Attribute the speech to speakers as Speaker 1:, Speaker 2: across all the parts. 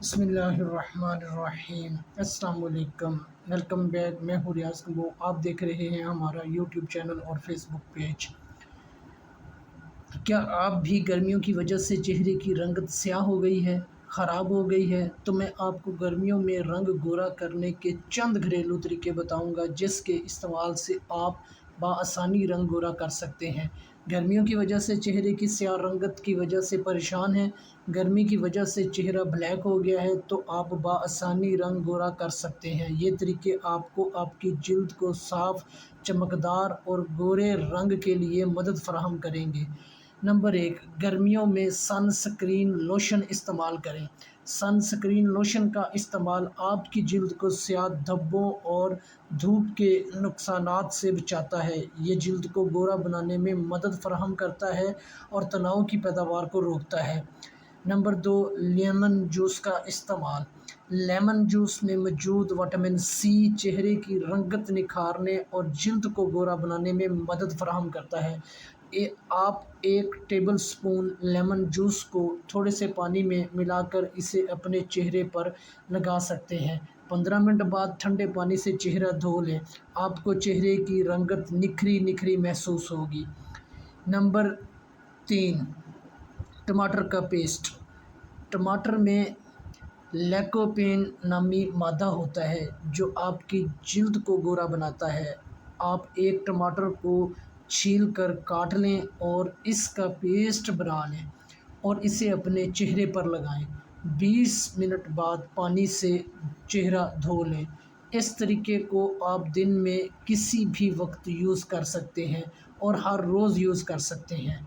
Speaker 1: بسم اللہ الرحمن الرحیم۔ السلام علیکم، ویلکم بیک۔ میں ہوں ریاض کمبو، آپ دیکھ رہے ہیں ہمارا یوٹیوب چینل اور فیس بک پیج۔ کیا آپ بھی گرمیوں کی وجہ سے چہرے کی رنگت سیاہ ہو گئی ہے، خراب ہو گئی ہے؟ تو میں آپ کو گرمیوں میں رنگ گورا کرنے کے چند گھریلو طریقے بتاؤں گا جس کے استعمال سے آپ بآسانی رنگ گورا کر سکتے ہیں۔ گرمیوں کی وجہ سے چہرے کی سیاہ رنگت کی وجہ سے پریشان ہیں، گرمی کی وجہ سے چہرہ بلیک ہو گیا ہے، تو آپ بآسانی رنگ گورا کر سکتے ہیں۔ یہ طریقے آپ کو آپ کی جلد کو صاف، چمکدار اور گورے رنگ کے لیے مدد فراہم کریں گے۔ نمبر 1، گرمیوں میں سن سکرین لوشن استعمال کریں۔ سن سکرین لوشن کا استعمال آپ کی جلد کو سیاہ دھبوں اور دھوپ کے نقصانات سے بچاتا ہے۔ یہ جلد کو گورا بنانے میں مدد فراہم کرتا ہے اور تناؤ کی پیداوار کو روکتا ہے۔ نمبر 2، لیمن جوس کا استعمال۔ لیمن جوس میں موجود وٹامن سی چہرے کی رنگت نکھارنے اور جلد کو گورا بنانے میں مدد فراہم کرتا ہے۔ آپ 1 ٹیبل سپون لیمن جوس کو تھوڑے سے پانی میں ملا کر اسے اپنے چہرے پر لگا سکتے ہیں۔ 15 منٹ بعد ٹھنڈے پانی سے چہرہ دھو لیں، آپ کو چہرے کی رنگت نکھری نکھری محسوس ہوگی۔ نمبر 3، ٹماٹر کا پیسٹ۔ ٹماٹر میں لیکوپین نامی مادہ ہوتا ہے جو آپ کی جلد کو گورا بناتا ہے۔ آپ 1 ٹماٹر کو چھیل کر کاٹ لیں اور اس کا پیسٹ بنا لیں اور اسے اپنے چہرے پر لگائیں۔ 20 منٹ بعد پانی سے چہرہ دھو لیں۔ اس طریقے کو آپ دن میں کسی بھی وقت یوز کر سکتے ہیں اور ہر روز یوز کر سکتے ہیں۔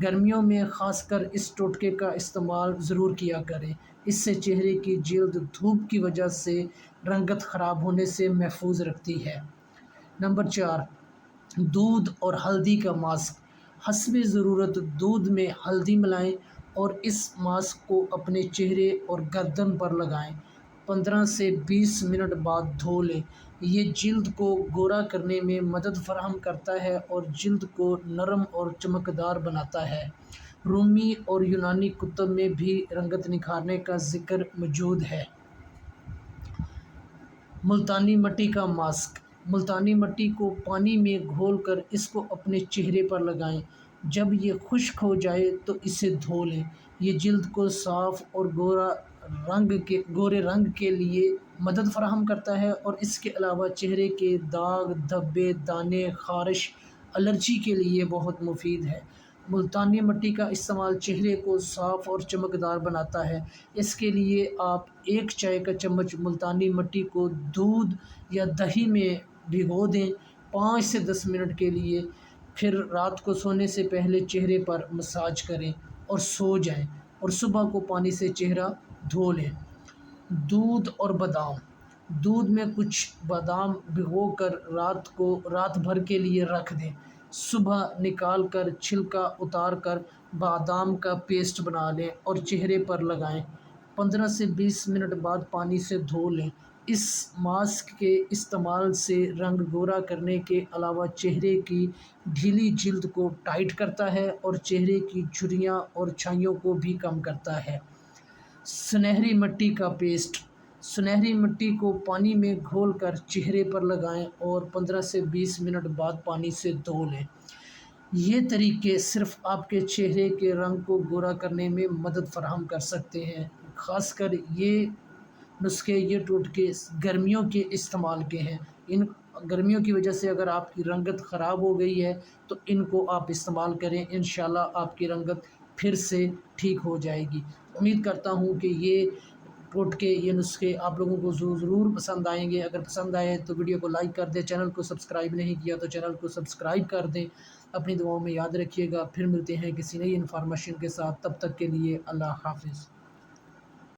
Speaker 1: گرمیوں میں خاص کر اس ٹوٹکے کا استعمال ضرور کیا کریں، اس سے چہرے کی جلد دھوپ کی وجہ سے رنگت خراب ہونے سے محفوظ رکھتی ہے۔ نمبر 4، دودھ اور ہلدی کا ماسک۔ حسب ضرورت دودھ میں ہلدی ملائیں اور اس ماسک کو اپنے چہرے اور گردن پر لگائیں۔ 15 سے 20 منٹ بعد دھو لیں۔ یہ جلد کو گورا کرنے میں مدد فراہم کرتا ہے اور جلد کو نرم اور چمکدار بناتا ہے۔ رومی اور یونانی کتب میں بھی رنگت نکھارنے کا ذکر موجود ہے۔ ملتانی مٹی کا ماسک۔ ملتانی مٹی کو پانی میں گھول کر اس کو اپنے چہرے پر لگائیں۔ جب یہ خشک ہو جائے تو اسے دھو لیں۔ یہ جلد کو صاف اور گورے رنگ کے لیے مدد فراہم کرتا ہے اور اس کے علاوہ چہرے کے داغ، دھبے، دانے، خارش، الرجی کے لیے بہت مفید ہے۔ ملتانی مٹی کا استعمال چہرے کو صاف اور چمکدار بناتا ہے۔ اس کے لیے آپ 1 چائے کا چمچ ملتانی مٹی کو دودھ یا دہی میں بھگو دیں 5 سے 10 منٹ کے لیے، پھر رات کو سونے سے پہلے چہرے پر مساج کریں اور سو جائیں اور صبح کو پانی سے چہرہ دھو لیں۔ دودھ اور بادام۔ دودھ میں کچھ بادام بھگو کر رات بھر کے لیے رکھ دیں۔ صبح نکال کر چھلکا اتار کر بادام کا پیسٹ بنا لیں اور چہرے پر لگائیں۔ 15 سے 20 منٹ بعد پانی سے دھو لیں۔ اس ماسک کے استعمال سے رنگ گورا کرنے کے علاوہ چہرے کی ڈھیلی جلد کو ٹائٹ کرتا ہے اور چہرے کی جھریاں اور چھائیوں کو بھی کم کرتا ہے۔ سنہری مٹی کا پیسٹ۔ سنہری مٹی کو پانی میں گھول کر چہرے پر لگائیں اور 15 سے 20 منٹ بعد پانی سے دھو لیں۔ یہ طریقے صرف آپ کے چہرے کے رنگ کو گورا کرنے میں مدد فراہم کر سکتے ہیں۔ خاص کر یہ نسخے، یہ ٹوٹکے گرمیوں کے استعمال کے ہیں۔ ان گرمیوں کی وجہ سے اگر آپ کی رنگت خراب ہو گئی ہے تو ان کو آپ استعمال کریں، انشاءاللہ آپ کی رنگت پھر سے ٹھیک ہو جائے گی۔ امید کرتا ہوں کہ یہ ٹوٹکے، یہ نسخے آپ لوگوں کو ضرور پسند آئیں گے۔ اگر پسند آئے تو ویڈیو کو لائک کر دیں، چینل کو سبسکرائب نہیں کیا تو چینل کو سبسکرائب کر دیں۔ اپنی دعاؤں میں یاد رکھیے گا، پھر ملتے ہیں کسی نئی انفارمیشن کے ساتھ، تب تک کے لیے اللہ حافظ۔